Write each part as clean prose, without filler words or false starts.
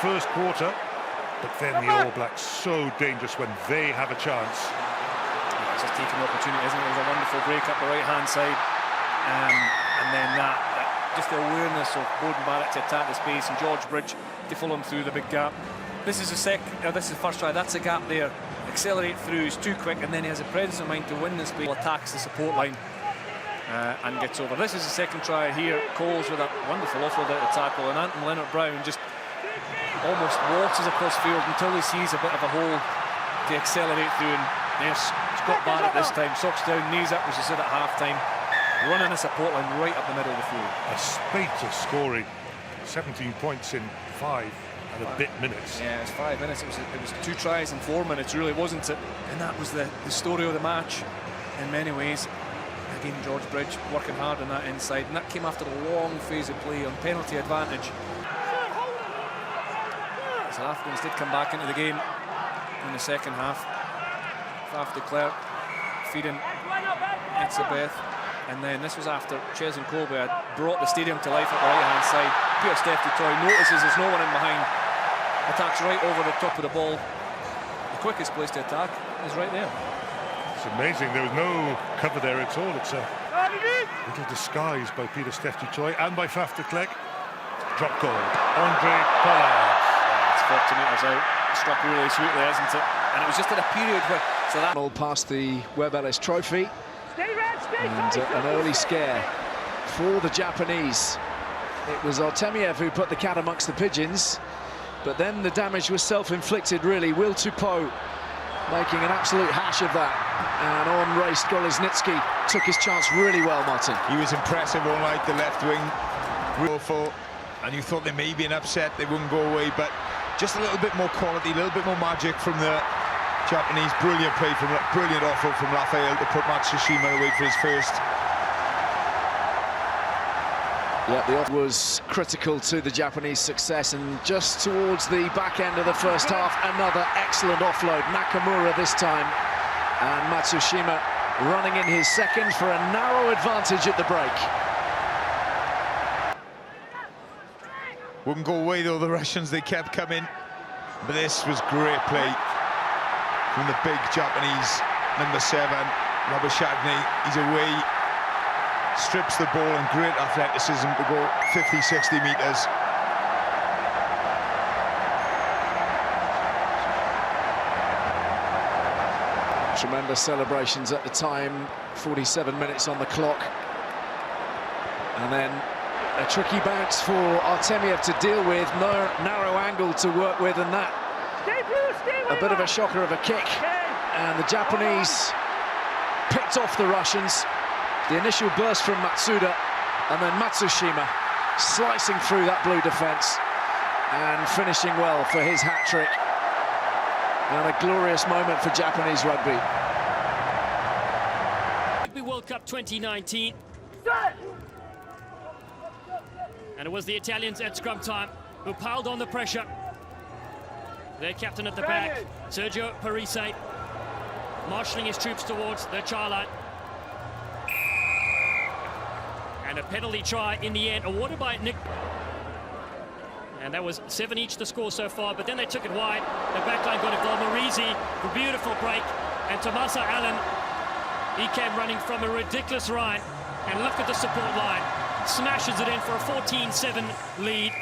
first quarter, but then the All Blacks so dangerous when they have a chance. It's just taking the opportunity, isn't it? It was a wonderful break up the right-hand side, and then just the awareness of Bowden Barrett to attack the space and George Bridge to follow him through the big gap. This is the first try. That's a gap there. Accelerate through, he's too quick, and then he has a presence of mind to win the space. Attacks the support line and gets over. This is the second try here. Coles with a wonderful offload out of tackle, and Anton Leonard-Brown just almost waltzes across field until he sees a bit of a hole to accelerate through, and there's Scott Barrett this time. Socks down, knees up, as you said at half-time, running a support line right up the middle of the field. A spate of scoring, 17 points in 5 and a bit minutes. Yeah, it's 5 minutes. It was 2 tries in 4 minutes, really, wasn't it? And that was the story of the match in many ways. Again, George Bridge working hard on that inside, and that came after a long phase of play on penalty advantage. South Africans did come back into the game in the second half. Faf de Klerk feeding Etzebeth, and then this was after Ches and Colby had brought the stadium to life at the right-hand side. Peter Steph du Toit notices there's no one in behind, attacks right over the top of the ball. The quickest place to attack is right there. It's amazing, there was no cover there at all. It's a little disguised by Peter Steph du Toit and by Faf de Klerk. Drop goal, Andre Pollard. It's 40 metres out, struck really sweetly, isn't it? And it was just at a period where... So that all past the Webb Ellis Trophy, and an early scare for the Japanese. It was Artemiev who put the cat amongst the pigeons, but then the damage was self-inflicted, really. Will Tupou making an absolute hash of that, and on raced Golizhnitsky, took his chance really well, Martin. He was impressive all night, the left wing, awful, and you thought there may be an upset, they wouldn't go away, but just a little bit more quality, a little bit more magic from the Japanese. Brilliant play, brilliant offload from Raphael to put Matsushima away for his first. Yeah, the off was critical to the Japanese success, and just towards the back end of the first half, another excellent offload. Nakamura this time, and Matsushima running in his second for a narrow advantage at the break. Wouldn't go away though, the Russians, they kept coming, but this was great play from the big Japanese number 7, Rabashagny. He's away, strips the ball, and great athleticism to go 50-60 metres. Tremendous celebrations at the time, 47 minutes on the clock. And then a tricky bounce for Artemiev to deal with, narrow angle to work with, and that a bit of a shocker of a kick. And the Japanese picked off the Russians. The initial burst from Matsuda, and then Matsushima slicing through that blue defence and finishing well for his hat-trick. And a glorious moment for Japanese rugby. Rugby World Cup 2019. And it was the Italians at scrum time who piled on the pressure. Their captain at the back, Sergio Parise, marshalling his troops towards the try line. And a penalty try in the end, awarded by Nick. And that was 7 each to score so far, but then they took it wide. The backline got a goal. Marizi, a beautiful break. And Tomasa Allen, he came running from a ridiculous right. And look at the support line. Smashes it in for a 14-7 lead.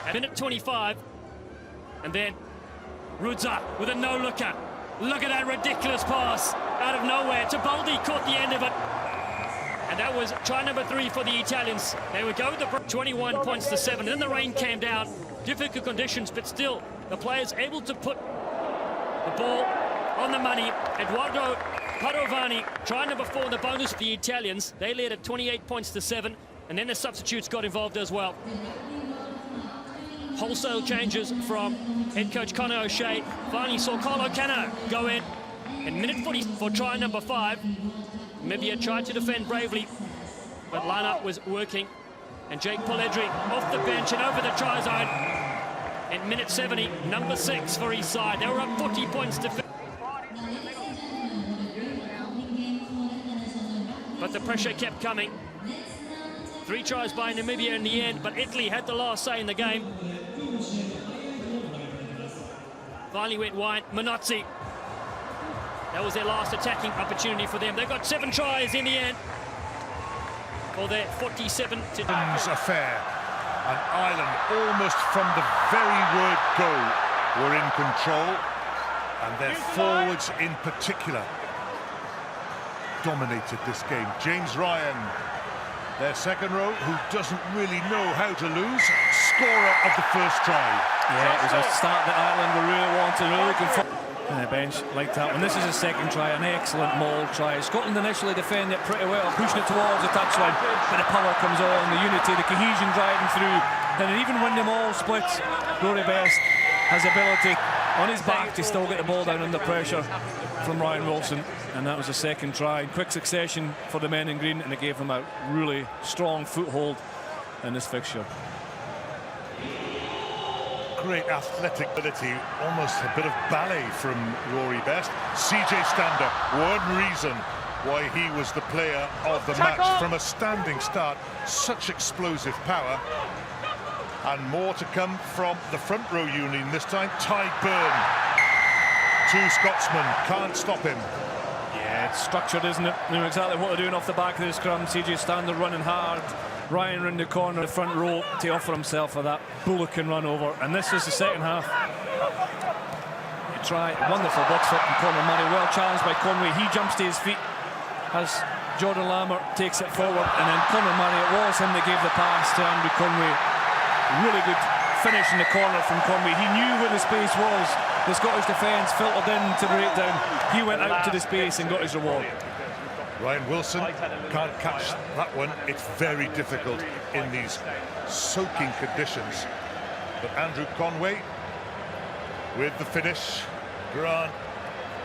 At minute 25. And then Rudza with a no-looker. Look at that ridiculous pass out of nowhere. Tibaldi caught the end of it. And that was try number 3 for the Italians. They would go with the 21 points to 7. Then the rain came down. Difficult conditions, but still the players able to put the ball on the money. Eduardo Padovani, try number 4 in the bonus for the Italians. They led at 28 points to 7. And then the substitutes got involved as well. Wholesale changes from head coach Conor O'Shea. Finally saw Carlo Cano go in minute 40 for try number 5. Namibia tried to defend bravely, but lineup was working. And Jake Polledri off the bench and over the try zone. In minute 70, number 6 for his side. They were up 40 points to 50. But the pressure kept coming. 3 tries by Namibia in the end, but Italy had the last say in the game. Finally went wide. Minozzi. That was their last attacking opportunity for them. They got 7 tries in the end for their 47 to affair. And Ireland, almost from the very word go, were in control, and their forwards in particular dominated this game. James Ryan, their second row, who doesn't really know how to lose, scorer of the first try. Yeah, it was a start that Ireland were really wanting, really looking for. And the bench like that. And this is his second try, an excellent maul try. Scotland initially defend it pretty well, pushing it towards the touchline, but the power comes on, the unity, the cohesion driving through. And even when the maul splits, Rory Best has the ability on his back to still get the ball down under pressure from Ryan Wilson. And that was the second try in quick succession for the men in green, and it gave them a really strong foothold in this fixture. Great athletic ability, almost a bit of ballet from Rory Best. CJ Stander, one reason why he was the player of the match from a standing start. Such explosive power. And more to come from the front row union this time. Ty Byrne, 2 Scotsmen, can't stop him. Yeah, it's structured, isn't it? They know exactly what they're doing off the back of the scrum. CJ Stander running hard. Ryan round the corner, the front row, to offer himself for that bullock and run over. And this is the second half. You try, wonderful box flip from Conor Murray, well challenged by Conway. He jumps to his feet as Jordan Lambert takes it forward, and then Conor Murray, it was him that gave the pass to Andrew Conway. Really good finish in the corner from Conway. He knew where the space was. The Scottish defence filtered in to break down. He went out to the space and got his reward. Ryan Wilson can't catch that one. It's very difficult in these soaking conditions. But Andrew Conway with the finish. Grant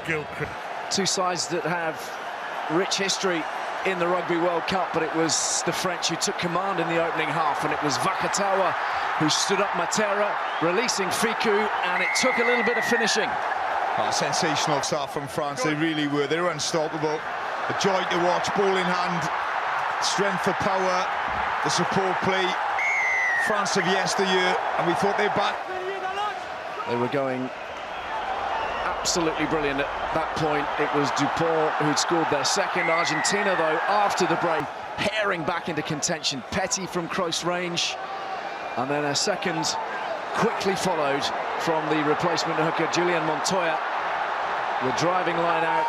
Gilchrist. 2 sides that have rich history in the Rugby World Cup, but it was the French who took command in the opening half, and it was Vakatawa who stood up Matera, releasing Fickou, and it took a little bit of finishing. Oh, sensational start from France. They really were. They were unstoppable. A joy to watch, ball in hand, strength for power, the support play. France of yesteryear, and we thought they'd back. They were going absolutely brilliant at that point. It was Dupont who'd scored their second. Argentina, though, after the break, herring back into contention. Petty from close range, and then a second quickly followed from the replacement hooker, Julian Montoya. The driving line out,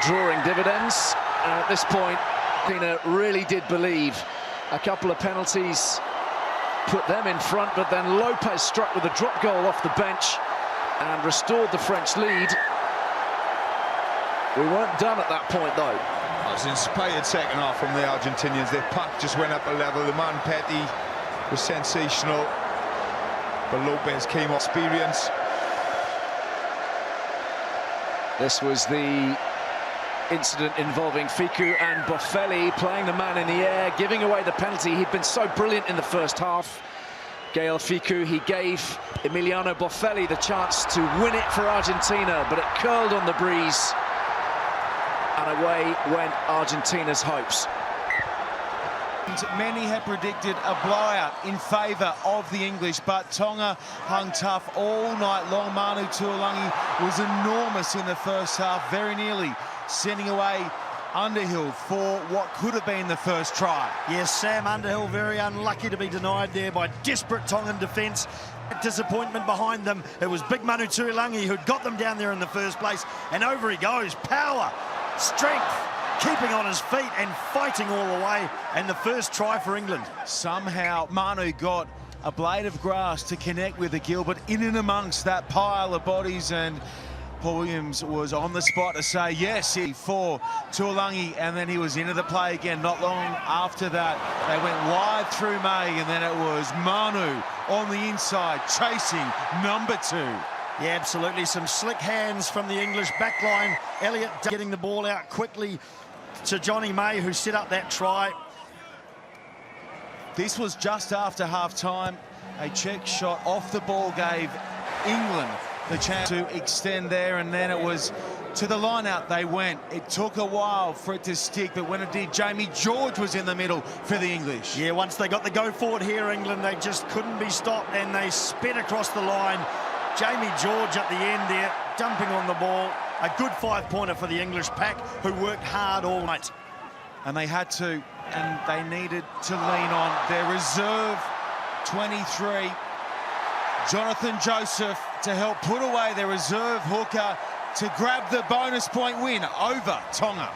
drawing dividends, and at this point Argentina really did believe. A couple of penalties put them in front, but then Lopez struck with a drop goal off the bench and restored the French lead. We weren't done at that point, though. It was an inspired second half from the Argentinians. Their pack just went up a level. The man Petty was sensational, but Lopez came off experience. This was the incident involving Fickou and Boffelli, playing the man in the air, giving away the penalty. He'd been so brilliant in the first half. Gael Fickou, he gave Emiliano Boffelli the chance to win it for Argentina, but it curled on the breeze, and away went Argentina's hopes. Many had predicted a blowout in favour of the English, but Tonga hung tough all night long. Manu Tuolangi was enormous in the first half, very nearly sending away Underhill for what could have been the first try. Yes, Sam Underhill very unlucky to be denied there by desperate Tongan defence. Disappointment behind them. It was big Manu Tuolangi who'd got them down there in the first place, and over he goes. Power, strength, keeping on his feet and fighting all the way, and the first try for England. Somehow Manu got a blade of grass to connect with the Gilbert in and amongst that pile of bodies, and Paul Williams was on the spot to say yes for Tuolangi, and then he was into the play again. Not long after that, they went wide through May, and then it was Manu on the inside chasing number 2. Yeah, absolutely. Some slick hands from the English backline. Elliott getting the ball out quickly to Johnny May, who set up that try. This was just after half-time. A check shot off the ball gave England the chance to extend there, and then it was to the line-out they went. It took a while for it to stick, but when it did, Jamie George was in the middle for the English. Yeah, once they got the go forward here, England, they just couldn't be stopped, and they sped across the line. Jamie George at the end there, dumping on the ball. A good 5-pointer for the English pack, who worked hard all night. And they had to, and they needed to lean on their reserve 23, Jonathan Joseph, to help put away their reserve hooker to grab the bonus point win over Tonga.